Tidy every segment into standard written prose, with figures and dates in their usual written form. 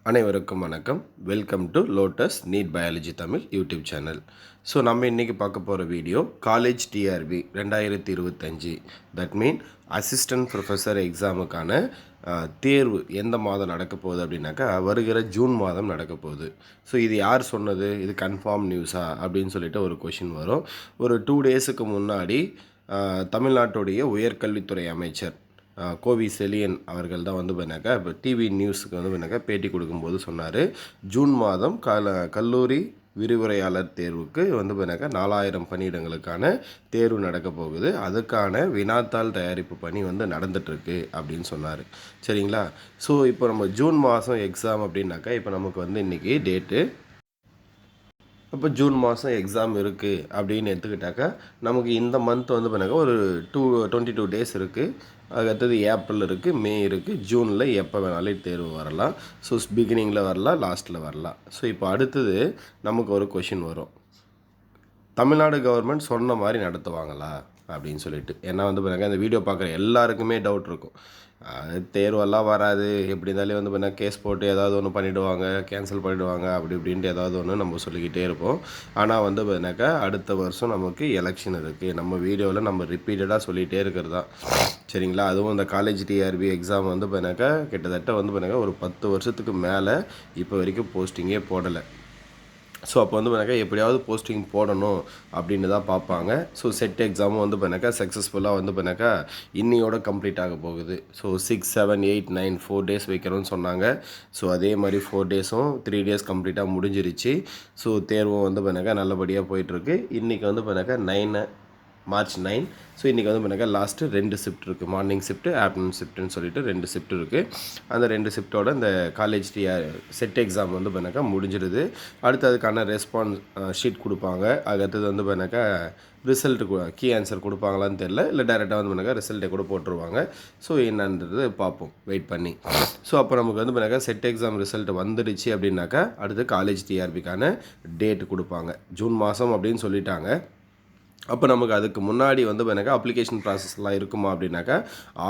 அனைவருக்கும் வணக்கம். Welcome to lotus NEET biology Tamil YouTube channel. So நம்ம இன்றைக்கி பார்க்க போகிற video college TRB 2025 that mean assistant professor எக்ஸாமுக்கான தேர்வு எந்த மாதம் நடக்க போகுது அப்படின்னாக்கா வருகிற ஜூன் மாதம் நடக்க போகுது. ஸோ இது யார் சொன்னது, இது கன்ஃபார்ம் நியூஸா அப்படின்னு சொல்லிட்டு ஒரு கொஷின் வரும். ஒரு 2 டேஸுக்கு முன்னாடி தமிழ்நாட்டுடைய உயர்கல்வித்துறை அமைச்சர் கோவி செலியன் அவர்கள் தான் வந்து பண்ணாக்கா இப்போ டிவி நியூஸுக்கு வந்து பண்ணாக்கா பேட்டி கொடுக்கும்போது சொன்னார், ஜூன் மாதம் கல்லூரி விரிவுரையாளர் தேர்வுக்கு வந்து பண்ணாக்கா 4000 பணியிடங்களுக்கான தேர்வு நடக்க போகுது. அதுக்கான வினாத்தாள் தயாரிப்பு பணி வந்து நடந்துகிட்ருக்கு அப்படின்னு சொன்னார். சரிங்களா? ஸோ இப்போ நம்ம ஜூன் மாதம் எக்ஸாம் அப்படின்னாக்கா இப்போ நமக்கு வந்து இன்றைக்கி டேட்டு. இப்போ ஜூன் மாதம் எக்ஸாம் இருக்குது அப்படின்னு எடுத்துக்கிட்டாக்கா நமக்கு இந்த மந்த் வந்து பண்ணாக்கா ஒரு 22 டேஸ் இருக்குது. அதுக்கடுத்தது ஏப்ரல் இருக்குது, மே இருக்குது, ஜூனில் எப்போ வேணாலும் தேர்வு வரலாம். ஸோ பிகினிங்கில் வரலாம், லாஸ்ட்டில் வரலாம். ஸோ இப்போ அடுத்தது நமக்கு ஒரு கொஷின் வரும், தமிழ்நாடு கவர்மெண்ட் சொன்ன மாதிரி நடத்துவாங்களா அப்படின்னு சொல்லிட்டு. ஏன்னா வந்து பாருங்க இந்த வீடியோ பார்க்குற எல்லாருக்குமே டவுட் இருக்கும், தேர்வெல்லாம் வராது, எப்படி இருந்தாலும் வந்து பார்த்தீங்கன்னா கேஸ் போட்டு ஏதாவது ஒன்று பண்ணிவிடுவாங்க, கேன்சல் பண்ணிவிடுவாங்க, அப்படி இப்படின்ட்டு ஏதாவது ஒன்று நம்ம சொல்லிக்கிட்டே இருப்போம். ஆனால் வந்து பார்த்தீங்கன்னாக்கா அடுத்த வருஷம் நமக்கு எலெக்ஷன் இருக்குது. நம்ம வீடியோவில் நம்ம ரிப்பீட்டடாக சொல்லிகிட்டே இருக்கிறது தான். சரிங்களா? அதுவும் இந்த காலேஜ் டிஆர்பி எக்ஸாம் வந்து பார்த்தீங்கன்னாக்கா கிட்டத்தட்ட வந்து பார்த்தீங்கன்னா ஒரு 10 வருஷத்துக்கு மேலே இப்போ வரைக்கும் போஸ்டிங்கே போடலை. ஸோ அப்போ வந்து பார்த்தீங்கன்னா எப்படியாவது போஸ்டிங் போடணும் அப்படின்னு தான் பார்ப்பாங்க. ஸோ செட் எக்ஸாமும் வந்து பார்த்தீங்கன்னா சக்ஸஸ்ஃபுல்லாக வந்து பார்த்தீங்கன்னா இன்னையோட கம்ப்ளீட் ஆக போகுது. ஸோ 6, 7, 8, 9 4 டேஸ் வைக்கிறோன்னு சொன்னாங்க. ஸோ அதே மாதிரி 4 டேஸும் 3 டேஸ் கம்ப்ளீட்டாக முடிஞ்சிருச்சு. ஸோ தேர்வும் வந்து பார்த்தீங்கன்னா நல்லபடியாக போயிட்டுருக்கு. இன்றைக்கி வந்து பார்த்தீங்கன்னா மார்ச் 9. ஸோ இன்றைக்கி வந்து பார்த்தீங்கன்னா லாஸ்ட்டு 2 ஷிஃப்ட் இருக்குது, மார்னிங் ஷிஃப்ட்டு, ஆஃப்டர்நூன் ஷிஃப்ட்டுன்னு சொல்லிட்டு 2 ஷிஃப்ட் இருக்குது. அந்த 2 ஷிஃப்ட்டோட இந்த காலேஜ் செட் எக்ஸாம் வந்து பார்த்தீங்கன்னா முடிஞ்சிடுது. அடுத்து அதுக்கான ரெஸ்பான்ஸ் ஷீட் கொடுப்பாங்க. அதுக்கடுத்தது வந்து பார்த்தீங்கன்னாக்கா ரிசல்ட்டு கீ ஆன்சர் கொடுப்பாங்களான்னு தெரில, இல்லை டேரெக்டாக வந்து பார்த்தீங்கன்னா ரிசல்ட்டை கூட போட்டுருவாங்க. ஸோ என்னன்றது பார்ப்போம் வெயிட் பண்ணி. ஸோ அப்போ நமக்கு வந்து பார்த்தீங்கன்னா செட் எக்ஸாம் ரிசல்ட் வந்துடுச்சு அப்படின்னாக்கா அடுத்து காலேஜ் டிஆர்பிக்கான டேட்டு கொடுப்பாங்க. ஜூன் மாதம் அப்படின்னு சொல்லிட்டாங்க. அப்போ நமக்கு அதுக்கு முன்னாடி வந்து பார்த்தீங்கன்னா அப்ளிகேஷன் ப்ராசஸ்லாம் இருக்குமா அப்படின்னாக்கா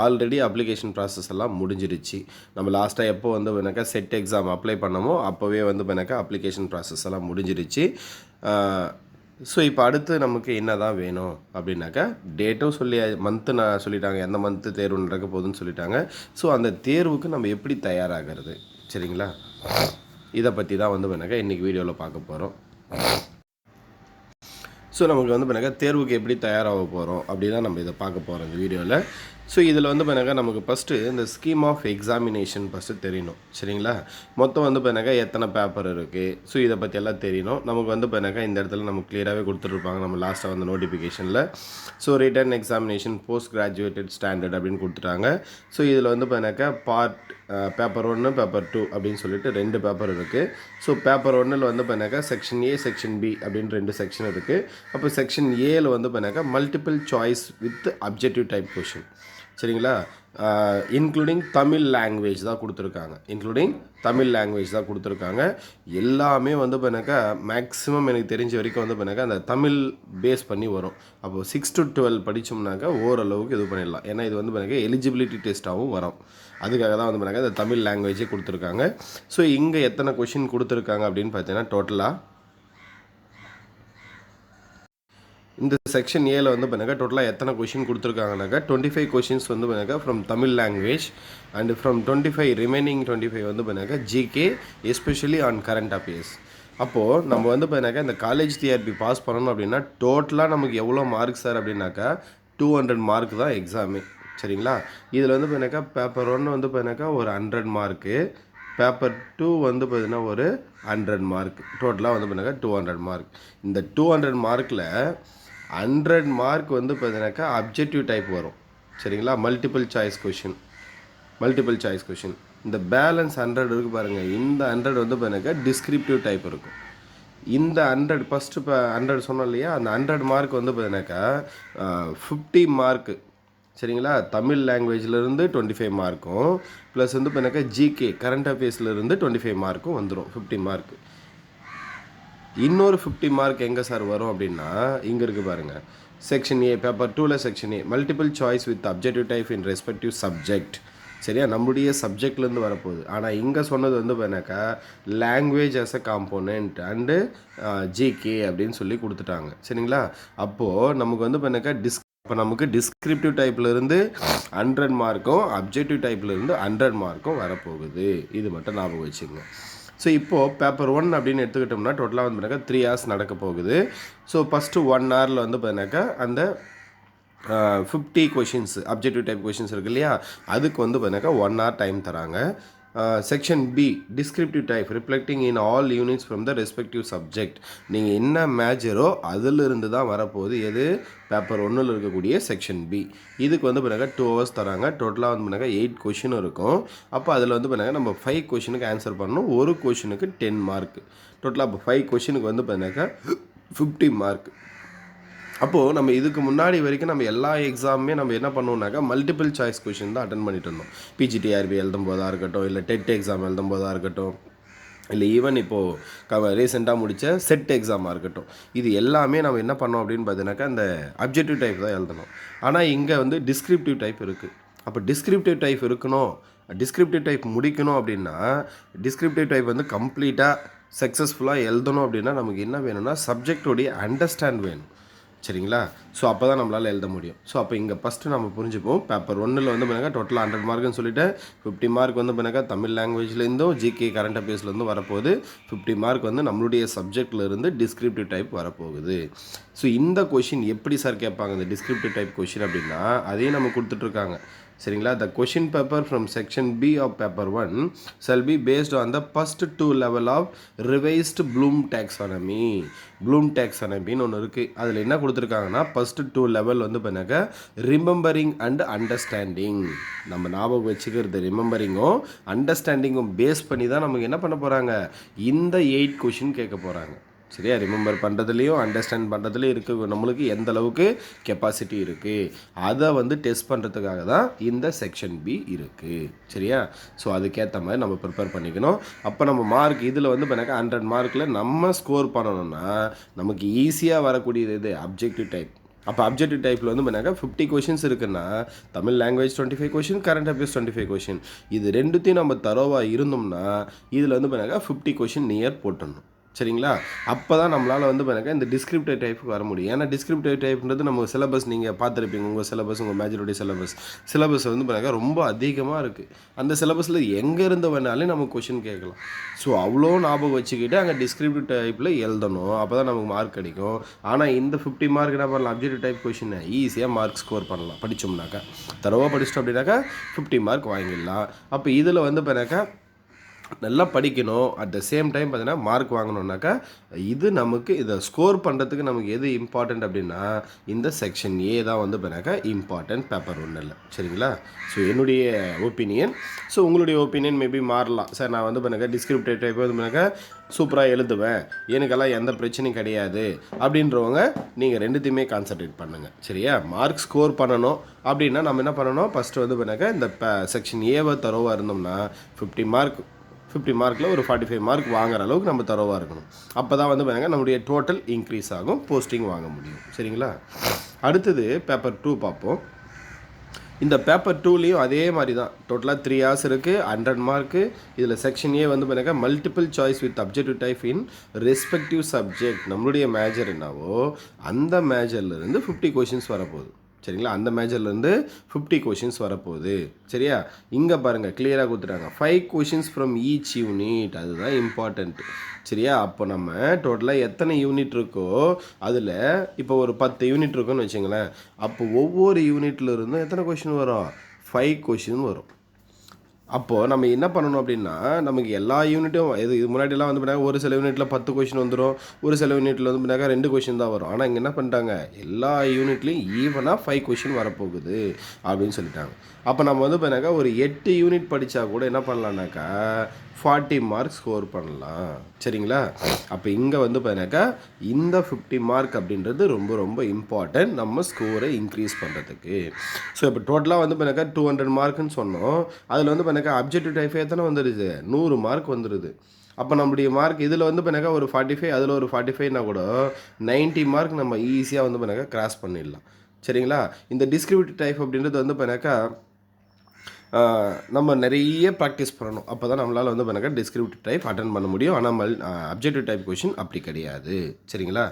ஆல்ரெடி அப்ளிகேஷன் ப்ராசஸ் எல்லாம் முடிஞ்சிடுச்சு. நம்ம லாஸ்ட்டாக எப்போ வந்து பார்த்தீங்கன்னா செட் எக்ஸாம் அப்ளை பண்ணமோ அப்போவே வந்து பார்த்தீங்கன்னா அப்ளிகேஷன் ப்ராசஸ் எல்லாம் முடிஞ்சிடுச்சு. ஸோ இப்போ அடுத்து நமக்கு என்ன தான் வேணும் அப்படின்னாக்கா டேட்டும் சொல்லி மந்த்து நான் சொல்லிட்டாங்க, எந்த மந்த்து தேர்வு நடக்க போகுதுன்னு சொல்லிட்டாங்க. ஸோ அந்த தேர்வுக்கு நம்ம எப்படி தயாராகிறது, சரிங்களா? இதை பற்றி தான் வந்து பார்த்தீங்கன்னா இன்றைக்கி வீடியோவில் பார்க்க போகிறோம். ஸோ நமக்கு வந்து பார்த்தீங்கன்னா தேர்வுக்கு எப்படி தயாராக போகிறோம் அப்படி தான் நம்ம இதை பார்க்க போகிறோம் இந்த வீடியோவில். ஸோ இதில் வந்து பார்த்தீங்கன்னா நமக்கு ஃபஸ்ட்டு இந்த ஸ்கீம் ஆஃப் எக்ஸாமினேஷன் ஃபஸ்ட்டு தெரியணும், சரிங்களா? மொத்தம் வந்து பார்த்தீங்கன்னா எத்தனை பேப்பர் இருக்குது, ஸோ இதை பற்றி எல்லாம் தெரியணும். நமக்கு வந்து பார்த்தீங்கன்னா இந்த இடத்துல நமக்கு கிளியராகவே கொடுத்துட்ருப்பாங்க நம்ம லாஸ்ட்டாக வந்து நோட்டிஃபிகேஷனில். So return examination post graduated standard அப்படின்னு கொடுத்துட்டாங்க. ஸோ இதில் வந்து பார்த்தீங்கன்னாக்கா பார்ட் பேப்பர் 1, பேப்பர் 2 அப்படின்னு சொல்லிட்டு 2 பேப்பர் இருக்குது. ஸோ பேப்பர் 1ல் வந்து பார்த்தீங்கன்னாக்கா செக்ஷன் ஏ, செக்ஷன் பி அப்படின்னு 2 செக்ஷன் இருக்குது. அப்போ செக்ஷன் ஏல வந்து பார்த்தீங்கன்னாக்கா multiple choice with objective type question, சரிங்களா? இன்க்ளூடிங் தமிழ் லாங்குவேஜ் தான் கொடுத்துருக்காங்க. எல்லாமே வந்து பண்ணாக்கா மேக்ஸிமம் எனக்கு தெரிஞ்ச வரைக்கும் வந்து பண்ணாக்கா அந்த தமிழ் பேஸ் பண்ணி வரும். அப்போது 6 to 12 படித்தோம்னாக்கா ஓரளவுக்கு இது பண்ணிடலாம். ஏன்னா இது வந்து பண்ணாக்கா எலிஜிபிலிட்டி டெஸ்ட்டாகவும் வரும். அதுக்காக தான் வந்து பண்ணாக்கா இந்த தமிழ் லாங்குவேஜே கொடுத்துருக்காங்க. ஸோ இங்கே எத்தனை கொஷின் கொடுத்துருக்காங்க அப்படின்னு பார்த்தீங்கன்னா டோட்டலாக இந்த செக்ஷன் ஏல வந்து பண்ணாக்கா டோட்டலாக எத்தனை கொஷின் கொடுத்துருக்காங்கனாக்கா 25 கொஷின்ஸ் வந்து பண்ணாக்கா from Tamil language and from 25 remaining 25 வந்து பண்ணாக்கா GK especially on current affairs. அப்போது நம்ம வந்து பண்ணாக்கா இந்த காலேஜ் டிஆர்பி பாஸ் பண்ணணும் அப்படின்னா டோட்டலாக நமக்கு எவ்வளோ மார்க் சார் அப்படின்னாக்கா 200 மார்க் தான் எக்ஸாமே, சரிங்களா? இதில் வந்து பண்ணாக்கா பேப்பர் 1 வந்து பண்ணாக்கா ஒரு 100 மார்க்கு, பேப்பர் 2 வந்து பார்த்தீங்கன்னா ஒரு 100 மார்க், டோட்டலாக வந்து பண்ணாக்கா 200 மார்க். இந்த 200 மார்க்கில் 100 மார்க் வந்து பார்த்தீங்கன்னாக்கா அப்ஜெக்டிவ் டைப் வரும், சரிங்களா? Multiple choice question. இந்த பேலன்ஸ் 100 இருக்குது பாருங்கள், இந்த 100 வந்து பார்த்தீங்கன்னாக்கா டிஸ்கிரிப்டிவ் டைப் இருக்கும். இந்த 100 ஃபஸ்ட்டு இப்போ 100 சொன்னோம் இல்லையா, அந்த 100 மார்க் வந்து பார்த்தீங்கன்னாக்கா 50 மார்க்கு, சரிங்களா? தமிழ் லாங்குவேஜ்லேருந்து 25 மார்க்கும் ப்ளஸ் வந்து பார்த்தீங்கன்னாக்கா ஜிகே கரண்ட் அஃபேர்ஸ்லேருந்து 25 மார்க்கும் வந்துடும், 50 மார்க்கு. இன்னொரு 50 மார்க் எங்கே சார் வரும் அப்படின்னா இங்கே இருக்குது பாருங்கள், செக்ஷன் ஏ பேப்பர் 2ல் section A multiple choice with objective type in respective subject சரியா, நம்மளுடைய சப்ஜெக்ட்லேருந்து வரப்போகுது. ஆனால் இங்கே சொன்னது வந்து பார்த்தினாக்கா language as a component and GK அப்படின்னு சொல்லி கொடுத்துட்டாங்க. சரிங்களா, அப்போது நமக்கு வந்து பார்த்தினாக்கா இப்போ நமக்கு டிஸ்கிரிப்டிவ் டைப்லேருந்து 100 மார்க்கும் அப்ஜெக்டிவ் டைப்லேருந்து 100 மார்க்கும் வரப்போகுது. இது மட்டும் ஞாபகம் வச்சுக்கோங்க. ஸோ இப்போது பேப்பர் 1 அப்படின்னு எடுத்துக்கிட்டோம்னா டோட்டலாக வந்து பார்த்தினாக்கா 3 hours நடக்க போகுது. ஸோ ஃபஸ்ட்டு 1 hourல வந்து பார்த்தினாக்கா அந்த 50 கொஷின்ஸ் அப்ஜெக்டிவ் டைப் கொஷின்ஸ் இருக்குது இல்லையா, அதுக்கு வந்து பார்த்தினாக்கா 1 hour டைம் தராங்க. Section B descriptive type reflecting in all units from the respective subject. நீங்கள் என்ன மேஜரோ அதிலிருந்து தான் வரப்போகுது எது, பேப்பர் 1ல் இருக்கக்கூடிய செக்ஷன் பி. இதுக்கு வந்து பார்த்தினாக்கா 2 hours தராங்க. டோட்டலாக வந்து பார்த்தினாக்கா 8 கொஷின் இருக்கும். அப்போ அதில் வந்து பார்த்தினாக்கா நம்ம 5 கொஷினுக்கு ஆன்சர் பண்ணணும். ஒரு கொஷினுக்கு 10 மார்க். டோட்டலாக இப்போ 5 கொஷினுக்கு வந்து பார்த்தினாக்கா 50 மார்க். அப்போது நம்ம இதுக்கு முன்னாடி வரைக்கும் நம்ம எல்லா எக்ஸாமுமே நம்ம என்ன பண்ணுவோம்னாக்கா மல்டிபிள் சாய்ஸ் கொஷின் தான் அட்டன் பண்ணிட்டு இருந்தோம். பிஜிடிஆர்பி எழுதும் போதாக இருக்கட்டும், இல்லை டெட் எக்ஸாம் எழுதும் போதாக இருக்கட்டும், இல்லை ஈவன் இப்போது ரீசெண்டாக முடித்த செட் எக்ஸாமாக இருக்கட்டும், இது எல்லாமே நம்ம என்ன பண்ணோம் அப்படின்னு பார்த்தீங்கன்னாக்கா இந்த அப்ஜெக்டிவ் டைப் தான் எழுதணும். ஆனால் இங்கே வந்து டிஸ்கிரிப்டிவ் டைப் இருக்குது. அப்போ டிஸ்கிரிப்டிவ் டைப் இருக்கணும், டிஸ்கிரிப்டிவ் டைப் முடிக்கணும் அப்படின்னா டிஸ்கிரிப்டிவ் டைப் வந்து கம்ப்ளீட்டாக சக்ஸஸ்ஃபுல்லாக எழுதணும் அப்படின்னா நமக்கு என்ன வேணும்னா சப்ஜெக்டோடைய அண்டர்ஸ்டாண்ட் வேணும். சரிங்களா, ஸோ அப்போ தான் நம்மளால் எழுத முடியும். ஸோ அப்போ இங்கே ஃபஸ்ட்டு நம்ம புரிஞ்சுப்போம். பேப்பர் 1ல் வந்து பார்த்தினாக்கா டோட்டலாக 100 மார்க்குன்னு சொல்லிவிட்டு 50 மார்க் வந்து பார்த்தினாக்கா தமிழ் லாங்குவேஜ்லேருந்தும் ஜிகே கரண்ட் அஃபேர்ஸ்லேருந்து வரப்போகுது. 50 மார்க் வந்து நம்மளுடைய சப்ஜெக்ட்லேருந்து டிஸ்கிரிப்டிவ் டைப் வரப்போகுது. ஸோ இந்த கொஷின் எப்படி சார் கேட்பாங்க இந்த டிஸ்கிரிப்டிவ் டைப் கொஷின் அப்படின்னா அதையும் நம்ம கொடுத்துட்ருக்காங்க. சரிங்களா, the question paper from section B of paper 1 shall be based on the first 2 level of revised Bloom taxonomy. Bloom டாக்ஸானமின்னு ஒன்று இருக்குது. அதில் என்ன கொடுத்துருக்காங்கன்னா ஃபஸ்ட்டு 2 லெவல் வந்து பண்ணாக்க ரிமெம்பரிங் அண்ட் அண்டர்ஸ்டாண்டிங். நம்ம ஞாபகம் வச்சுக்கிறது ரிமெம்பரிங்கும் அண்டர்ஸ்டாண்டிங்கும் பேஸ் பண்ணி தான் நமக்கு என்ன பண்ண போகிறாங்க, இந்த 8 கொஷின் கேட்க போகிறாங்க. சரியா, ரிமெம்பர் பண்ணுறதுலையும் அண்டர்ஸ்டாண்ட் பண்ணுறதுலையும் இருக்குது நம்மளுக்கு எந்த அளவுக்கு கெப்பாசிட்டி இருக்குது அதை வந்து டெஸ்ட் பண்ணுறதுக்காக தான் இந்த செக்ஷன் பி இருக்குது. சரியா, ஸோ அதுக்கேற்ற மாதிரி நம்ம ப்ரிப்பேர் பண்ணிக்கணும். அப்போ நம்ம மார்க் இதில் வந்து பண்ணாக்கா 100 மார்க்கில் நம்ம ஸ்கோர் பண்ணணும்னா நமக்கு ஈஸியாக வரக்கூடியது இது அப்ஜெக்டிவ் டைப். அப்போ அப்ஜெக்டிவ் டைப்பில் வந்து பண்ணாக்கா 50 கொஷின்ஸ் இருக்குன்னா Tamil language 25 question, current affairs 25 question, இது ரெண்டுத்தையும் நம்ம தரோவாக இருந்தோம்னா இதில் வந்து பண்ணாக்கா 50 கொஷின் நியர் போட்டுடணும். சரிங்களா, அப்போ தான் நம்மளால் வந்து பார்த்திங்கன்னா இந்த டிஸ்கிரிப்டிவ் டைப்புக்கு வர முடியும். ஏன்னா டிஸ்கிரிப்டிவ் டைப்ன்றது நம்ம சிலபஸ் நீங்கள் பார்த்துருப்பீங்க, உங்கள் சிலபஸ் உங்கள் மேஜருடைய சிலபஸ் வந்து பார்த்திங்கன்னா ரொம்ப அதிகமாக இருக்குது. அந்த சிலபஸில் எங்கேருந்து வேணாலும் நம்ம கொஷின் கேட்கலாம். ஸோ அவ்வளோ ஞாபகம் வச்சுக்கிட்டு அங்கே டிஸ்கிரிப்டிவ் டைப்பில் எழுதணும், அப்போ தான் நமக்கு மார்க் கிடைக்கும். ஆனால் இந்த 50 மார்க் என்ன பண்ணலாம், அப்ஜெக்டிவ் டைப் கொஷினை ஈஸியாக மார்க் ஸ்கோர் பண்ணலாம். படித்தோம்னாக்கா தரவாக படிச்சிட்டோம் அப்படின்னாக்கா 50 மார்க் வாங்கிடலாம். அப்போ இதில் வந்து பார்த்தினாக்கா நல்லா படிக்கணும், அட் த சேம் டைம் பார்த்தீங்கன்னா மார்க் வாங்கணுன்னாக்கா இது நமக்கு இதை ஸ்கோர் பண்ணுறதுக்கு நமக்கு எது இம்பார்ட்டண்ட் அப்படின்னா இந்த செக்ஷன் ஏ தான் வந்து பார்த்தினாக்கா இம்பார்ட்டன்ட் பேப்பர் 1ல். சரிங்களா, ஸோ என்னுடைய ஒப்பீனியன். ஸோ உங்களுடைய ஒப்பீனியன் மேபி மாறலாம். சார் நான் வந்து பார்த்தினாக்கா டிஸ்கிரிப்டிவ் டைப் வந்து பார்த்தினாக்கா சூப்பராக எழுதுவேன், எனக்கெல்லாம் எந்த பிரச்சனையும் கிடையாது அப்படின்றவங்க நீங்கள் ரெண்டுத்தையுமே கான்சன்ட்ரேட் பண்ணுங்கள். சரியா, மார்க் ஸ்கோர் பண்ணணும் அப்படின்னா நம்ம என்ன பண்ணணும், ஃபஸ்ட்டு வந்து பார்த்தினாக்கா இந்த செக்ஷன் ஏவை தரோவாக இருந்தோம்னா 50 மார்க்கில் ஒரு 45 மார்க் வாங்குற அளவுக்கு நம்ம தரோவாக இருக்கணும். அப்போ தான் வந்து பார்த்திங்கன்னா நம்மளுடைய டோட்டல் இன்க்ரீஸ் ஆகும், போஸ்டிங் வாங்க முடியும். சரிங்களா, அடுத்தது பேப்பர் 2 பார்ப்போம். இந்த பேப்பர் 2லேயும் அதே மாதிரி தான் டோட்டலாக 3 hours இருக்குது, 100 மார்க்கு. இதில் செக்ஷன் ஏ வந்து பார்த்திங்கன்னா multiple choice with objective type in respective subject. நம்மளுடைய மேஜர் என்னவோ அந்த மேஜர்லேருந்து 50 கொஷின்ஸ் வரப்போகுது. சரிங்களா, அந்த மேஜர்லேருந்து 50 கொஷின்ஸ் வரப்போகுது. சரியா, இங்கே பாருங்கள் கிளியராக கொடுத்துட்டாங்க 5 கொஷின்ஸ் ஃப்ரம் ஈச் யூனிட், அதுதான் இம்பார்ட்டண்ட். சரியா, அப்போ நம்ம டோட்டலாக எத்தனை யூனிட் இருக்கோ அதில் இப்போ ஒரு 10 யூனிட் இருக்குன்னு வச்சுங்களேன், அப்போ ஒவ்வொரு யூனிட்டில் இருந்தும் எத்தனை கொஷின் வரும், 5 கொஷின் வரும். அப்போது நம்ம என்ன பண்ணணும் அப்படின்னா நமக்கு எல்லா யூனிட்டும் இது முன்னாடிலாம் வந்து பண்ணாங்க ஒரு சில யூனிட்டில் 10 கொஷின் வந்துடும், ஒரு சில யூனிட்டில் வந்து பண்ணாங்க 2 கொஷின் தான் வரும். ஆனால் இங்கே என்ன பண்ணிட்டாங்க, எல்லா யூனிட்லேயும் ஈவனாக 5 கொஷின் வரப்போகுது அப்படின்னு சொல்லிட்டாங்க. அப்போ நம்ம வந்து பண்ணாக்கா ஒரு 8 யூனிட் படித்தா கூட என்ன பண்ணலான்னாக்கா 40 மார்க் ஸ்கோர் பண்ணலாம். சரிங்களா, அப்போ இங்கே வந்து பார்த்தினாக்கா இந்த 50 மார்க் அப்படின்றது ரொம்ப ரொம்ப இம்பார்ட்டன்ட் நம்ம ஸ்கோரை இன்க்ரீஸ் பண்ணுறதுக்கு. ஸோ இப்போ டோட்டலாக வந்து பார்த்தினாக்கா 200 மார்க்குன்னு சொன்னோம். அதில் வந்து பார்த்தினாக்கா அப்ஜெக்டிவ் டைப் எத்தனை வந்துடுது, 100 மார்க் வந்துடுது. அப்போ நம்மளுடைய மார்க் இதில் வந்து பார்த்தினாக்கா ஒரு 45, அதில் ஒரு 45னா கூட 90 மார்க் நம்ம ஈஸியாக வந்து பார்த்தினாக்கா கிராஸ் பண்ணிடலாம். சரிங்களா, இந்த டிஸ்கிரிப்டிவ் டைப் அப்படின்றது வந்து பார்த்தினாக்கா நம்ம நிறைய ப்ராக்டிஸ் பண்ணணும். அப்போ தான் நம்மளால் வந்து பண்ணாக்கா டிஸ்கிரிப்டிவ் டைப் அட்டன் பண்ண முடியும். ஆனால் அப்ஜெக்டிவ் டைப் கொஷின் அப்படி கிடையாது. சரிங்களா?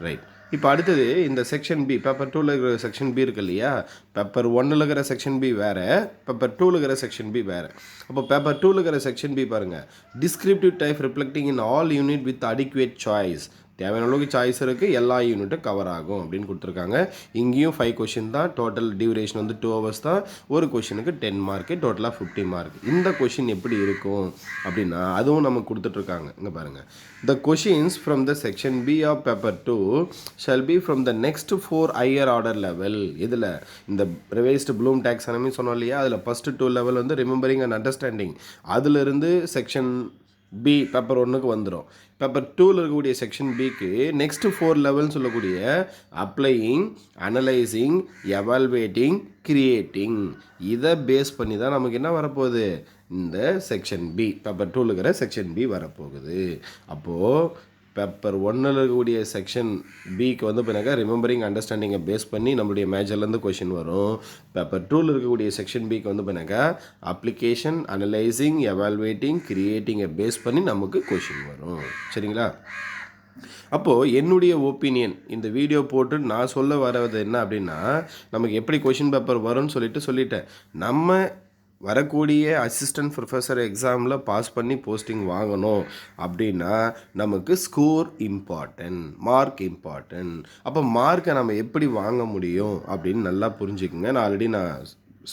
ரைட். இப்போ அடுத்தது இந்த செக்ஷன் பி, பேப்பர் 2ல் இருக்கிற செக்ஷன் பி இருக்கு இல்லையா? பேப்பர் 1ல் இருக்கிற செக்ஷன் பி வேறு, பேப்பர் 2ல் இருக்கிற செக்ஷன் பி வேறு. அப்போ பேப்பர் 2ல் இருக்கிற செக்ஷன் பி பாருங்கள், descriptive type reflecting in all unit with adequate choice. தேவையான அளவுக்கு சாய்ஸ் இருக்குது, எல்லா யூனிட்டும் கவர் ஆகும் அப்படின்னு கொடுத்துருக்காங்க. இங்கேயும் 5 கொஷின் தான், டோட்டல் டியூரேஷன் வந்து 2 hours தான். ஒரு கொஷினுக்கு 10 மார்க்கு, டோட்டலாக 50 மார்க். இந்த கொஷின் எப்படி இருக்கும் அப்படின்னா அதுவும் நமக்கு கொடுத்துட்ருக்காங்க. இங்கே பாருங்கள், the questions from the section B of paper 2 shall be from the next 4 higher order level. இதில் இந்த ரிவைஸ்டு ப்ளூம் டாக்ஸானமி சொன்னோம் இல்லையா, அதில் ஃபஸ்ட்டு 2 லெவல் வந்து ரிமெம்பரிங் அண்ட் அண்டர்ஸ்டாண்டிங், அதிலிருந்து செக்ஷன் பி பேப்பர் 1க்கு வந்துடும். பேப்பர் 2ல் இருக்கக்கூடிய செக்ஷன் பிக்கு நெக்ஸ்ட் 4 லெவல்னு சொல்லக்கூடிய அப்ளையிங், அனலைசிங், எவால்வேட்டிங், கிரியேட்டிங், இதை பேஸ் பண்ணி தான் நமக்கு என்ன வரப்போகுது, இந்த செக்ஷன் பி பேப்பர் 2ல் இருக்கிற செக்ஷன் பி வரப்போகுது. அப்போது பேப்பர் 1ல் இருக்கக்கூடிய செக்ஷன் பிக்கு வந்து பின்னாக்கா ரிமெம்பரிங் அண்டர்ஸ்டாண்டிங்கை பேஸ் பண்ணி நம்மளுடைய மேஜர்லேருந்து கொஷின் வரும். பேப்பர் 2ல் இருக்கக்கூடிய செக்ஷன் பிக்கு வந்து பின்னாக்கா அப்ளிகேஷன், அனலைசிங், எவால்வேட்டிங், கிரியேட்டிங்கை பேஸ் பண்ணி நமக்கு கொஷின் வரும். சரிங்களா? அப்போது என்னுடைய ஒப்பீனியன், இந்த வீடியோ போட்டு நான் சொல்ல வரது என்ன அப்படின்னா, நமக்கு எப்படி கொஷின் பேப்பர் வரும்னு சொல்லிட்டேன். நம்ம வரக்கூடிய அசிஸ்டன்ட் ப்ரொஃபஸர் எக்ஸாமில் பாஸ் பண்ணி போஸ்டிங் வாங்கணும் அப்படின்னா நமக்கு ஸ்கோர் இம்பார்ட்டன்ட், மார்க் இம்பார்ட்டன்ட். அப்போ மார்க்கை நம்ம எப்படி வாங்க முடியும் அப்படின்னு நல்லா புரிஞ்சுக்குங்க. நான் ஆல்ரெடி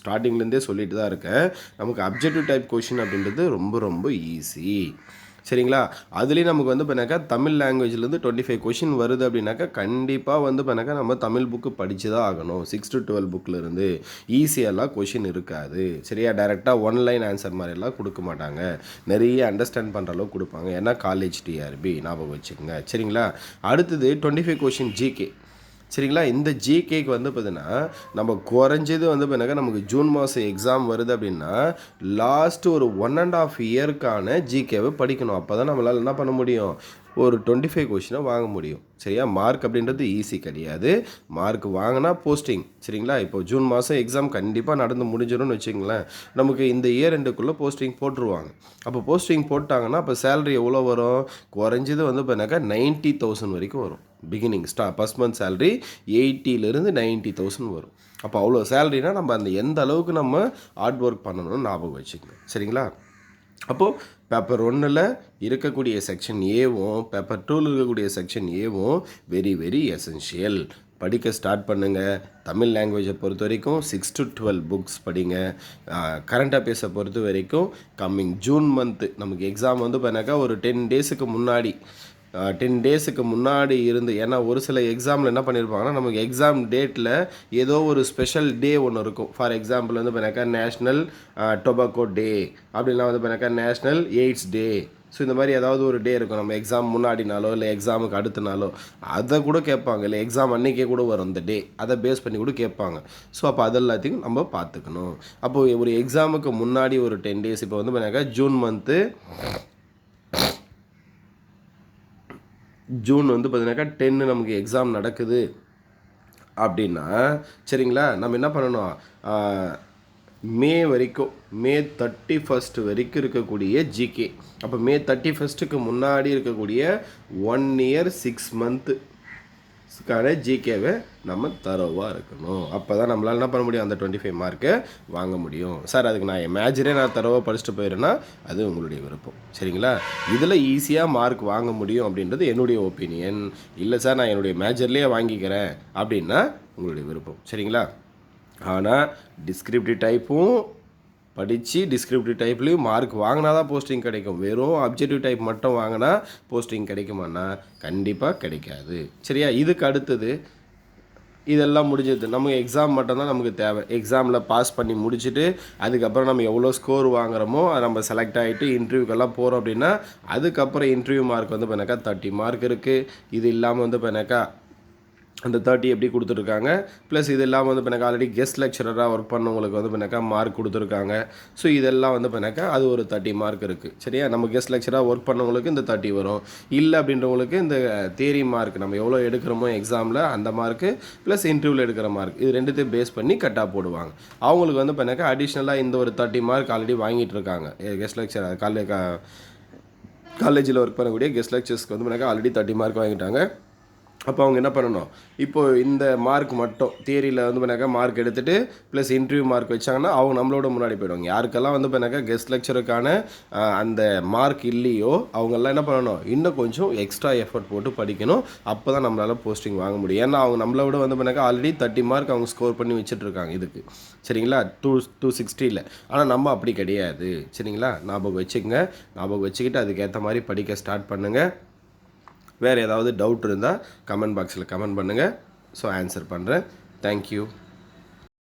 ஸ்டார்டிங்லேருந்தே சொல்லிட்டு தான் இருக்கேன். நமக்கு அப்ஜெக்டிவ் டைப் கொஷின் அப்படின்றது ரொம்ப ரொம்ப ஈஸி. சரிங்களா? அதுலேயும் நமக்கு வந்து பண்ணாக்கா தமிழ் லாங்குவேஜ்லேருந்து 25 கொஷின் வருது அப்படின்னாக்கா கண்டிப்பாக வந்து பண்ணாக்கா நம்ம தமிழ் புக்கு படித்து தான் ஆகணும். 6 to 12 புக்கிலேருந்து ஈஸியெல்லாம் கொஷின் இருக்காது. சரியா? டைரெக்டாக 1 line ஆன்சர் மாதிரிலாம் கொடுக்க மாட்டாங்க. நிறைய அண்டர்ஸ்டாண்ட் பண்ணுற அளவுக்கு கொடுப்பாங்க. ஏன்னா காலேஜ் டிஆர்பி ஞாபகம் வச்சுக்கோங்க. சரிங்களா? அடுத்தது 25 கொஷின் ஜிகே. சரிங்களா? இந்த ஜிகேக்கு வந்து பார்த்தீங்கன்னா நம்ம குறைஞ்சது வந்து பார்த்தீங்கன்னா நமக்கு ஜூன் மாதம் எக்ஸாம் வருது அப்படின்னா லாஸ்ட்டு ஒரு 1.5 இயர்க்கான ஜிகேவை படிக்கணும். அப்போ தான் நம்மளால் என்ன பண்ண முடியும், ஒரு 25 கொஷினை வாங்க முடியும். சரியா? மார்க் அப்படின்றது ஈஸி கிடையாது. மார்க் வாங்கினா போஸ்டிங். சரிங்களா? இப்போ ஜூன் மாதம் எக்ஸாம் கண்டிப்பாக நடந்து முடிஞ்சிடும்னு வச்சுங்களேன். நமக்கு இந்த இயர் எண்டுக்குள்ளே போஸ்டிங் போட்டுருவாங்க. அப்போ போஸ்டிங் போட்டாங்கன்னா அப்போ சேலரி எவ்வளோ வரும், குறைஞ்சது வந்து பார்த்தீங்கன்னாக்கா 90,000 வரைக்கும் வரும். பிகினிங் ஃபஸ்ட் மந்த் சேலரி 80,000 90,000 வரும். அப்போ அவ்வளோ சேலரினா நம்ம அந்த எந்த அளவுக்கு நம்ம ஹார்ட் ஒர்க் பண்ணணும்னு ஞாபகம் வச்சுக்கணும். சரிங்களா? அப்போது பேப்பர் 1ல் இருக்கக்கூடிய செக்ஷன் ஏவும் பேப்பர் 2ல் இருக்கக்கூடிய செக்ஷன் ஏவும் வெரி வெரி எசென்ஷியல். படிக்க ஸ்டார்ட் பண்ணுங்கள். தமிழ் லாங்குவேஜை பொறுத்த வரைக்கும் 6 to 12 புக்ஸ் படிங்க. கரண்ட் அஃபேர்ஸை பொறுத்த வரைக்கும் கம்மிங் ஜூன் மந்த்து நமக்கு எக்ஸாம் வந்து பண்ணாக்கா ஒரு 10 டேஸுக்கு முன்னாடி 10 டேஸுக்கு முன்னாடி இருந்து, ஏன்னா ஒரு சில எக்ஸாமில் என்ன பண்ணியிருப்பாங்கன்னா நமக்கு எக்ஸாம் டேட்டில் ஏதோ ஒரு ஸ்பெஷல் டே ஒன்று இருக்கும். ஃபார் எக்ஸாம்பிள் வந்து பண்ணாக்கா நேஷ்னல் டொபாக்கோ டே, அப்படின்லாம் வந்து பண்ணாக்கா நேஷ்னல் எய்ட்ஸ் டே. ஸோ இந்த மாதிரி ஏதாவது ஒரு டே இருக்கும் நம்ம எக்ஸாம் முன்னாடினாலோ இல்லை எக்ஸாமுக்கு அடுத்த நாளோ, அதை கூட கேட்பாங்க. இல்லை எக்ஸாம் அன்றைக்கே கூட வரும் அந்த டே, அதை பேஸ் பண்ணி கூட கேட்பாங்க. ஸோ அப்போ அது எல்லாத்தையும் நம்ம பார்த்துக்கணும். அப்போது ஒரு எக்ஸாமுக்கு முன்னாடி ஒரு 10 டேஸ், இப்போ வந்து பண்ணாக்கா ஜூன் மந்த்து ஜூன் வந்து பார்த்தீங்கன்னாக்கா 10 நமக்கு எக்ஸாம் நடக்குது அப்படின்னா சரிங்களா, நம்ம என்ன பண்ணணும், மே வரைக்கும் மே 31 வரைக்கும் இருக்கக்கூடிய ஜிகே. அப்போ மே 31க்கு முன்னாடி இருக்கக்கூடிய 1 year 6 month ஜிகேவை நம்ம தரோவாக இருக்கணும். அப்போ தான் நம்மளால் என்ன பண்ண முடியும், அந்த 25 மார்க்கை வாங்க முடியும். சார் அதுக்கு நான் என் மேஜரே நான் தரோவாக படிச்சுட்டு போயிடுறேன்னா அது உங்களுடைய விருப்பம். சரிங்களா? இதில் ஈஸியாக மார்க் வாங்க முடியும் அப்படின்றது என்னுடைய ஒப்பீனியன். இல்லை சார் நான் என்னுடைய மேஜர்லேயே வாங்கிக்கிறேன் அப்படின்னா உங்களுடைய விருப்பம். சரிங்களா? ஆனால் டிஸ்கிரிப்டிவ் டைப்பும் படித்து டிஸ்கிரிப்டிவ் டைப்லேயும் மார்க் வாங்கினா தான் போஸ்டிங் கிடைக்கும். வெறும் அப்ஜெக்டிவ் டைப் மட்டும் வாங்கினா போஸ்டிங் கிடைக்குமானா கண்டிப்பாக கிடைக்காது. சரியா? இதுக்கு அடுத்தது இதெல்லாம் முடிஞ்சது, நம்ம எக்ஸாம் மட்டும்தான் நமக்கு தேவை. எக்ஸாமில் பாஸ் பண்ணி முடிச்சுட்டு அதுக்கப்புறம் நம்ம எவ்வளோ ஸ்கோர் வாங்குகிறோமோ அதை நம்ம செலக்ட் ஆகிட்டு இன்டர்வியூக்கெல்லாம் போகிறோம் அப்படின்னா அதுக்கப்புறம் இன்டர்வியூ மார்க் வந்து பண்ணாக்கா 30 மார்க் இருக்குது. இது இல்லாமல் வந்து பண்ணாக்கா அந்த 30 எப்படி கொடுத்துருக்காங்க. ப்ளஸ் இது இல்லாமல் வந்து பண்ணாக்கா ஆல்ரெடி கெஸ்ட் லெக்சரராக ஒர்க் பண்ணவங்களுக்கு வந்து பண்ணாக்கா மார்க் கொடுத்துருக்காங்க. ஸோ இதெல்லாம் வந்து பண்ணாக்கா அது ஒரு 30 மார்க் இருக்குது. சரியா? நம்ம கெஸ்ட் லெக்சராக ஒர்க் பண்ணவங்களுக்கு இந்த 30 வரும். இல்லை அப்படின்றவங்களுக்கு இந்த தியரி மார்க் நம்ம எவ்வளோ எடுக்கிறோமோ எக்ஸாமில் அந்த மார்க்கு ப்ளஸ் இன்டர்வியூவில் எடுக்கிற மார்க் இது ரெண்டுத்தையும் பேஸ் பண்ணி கட்டாக போடுவாங்க. அவங்களுக்கு வந்து பண்ணாக்கா அடிஷ்னலாக இந்த ஒரு 30 மார்க் ஆல்ரெடி வாங்கிட்டு இருக்காங்க. கெஸ்ட் லெக்சர் காலேஜில் ஒர்க் பண்ணக்கூடிய கெஸ்ட் லெக்சர்ஸ்க்கு வந்து பண்ணாக்கா ஆல்ரெடி 30 மார்க் வாங்கிட்டாங்க. அப்போ அவங்க என்ன பண்ணணும், இப்போது இந்த மார்க் மட்டும் தியரியில் வந்து பண்ணாக்கா மார்க் எடுத்துகிட்டு ப்ளஸ் இன்டர்வியூ மார்க் வச்சாங்கன்னா அவங்க நம்மளோட முன்னாடி போயிடுவாங்க. யாருக்கெல்லாம் வந்து பண்ணாக்கா கெஸ்ட் லெக்சருக்கான அந்த மார்க் இல்லையோ அவங்கெல்லாம் என்ன பண்ணணும், இன்னும் கொஞ்சம் எக்ஸ்ட்ரா எஃபர்ட் போட்டு படிக்கணும். அப்போ தான் நம்மளால் போஸ்டிங் வாங்க முடியும். ஏன்னா அவங்க நம்மளை விட வந்து பண்ணாக்கா ஆல்ரெடி 30 மார்க் அவங்க ஸ்கோர் பண்ணி வச்சுட்ருக்காங்க இதுக்கு. சரிங்களா? 260. ஆனால் நம்ம அப்படி கிடையாது. சரிங்களா? ஞாபகம் வச்சுக்கங்க. ஞாபகம் வச்சுக்கிட்டு அதுக்கேற்ற மாதிரி படிக்க ஸ்டார்ட் பண்ணுங்கள். வேறு ஏதாவது டவுட் இருந்தால் கமெண்ட் பாக்ஸில் கமெண்ட் பண்ணுங்கள். ஸோ ஆன்சர் பண்ணுறேன். தேங்க்யூ.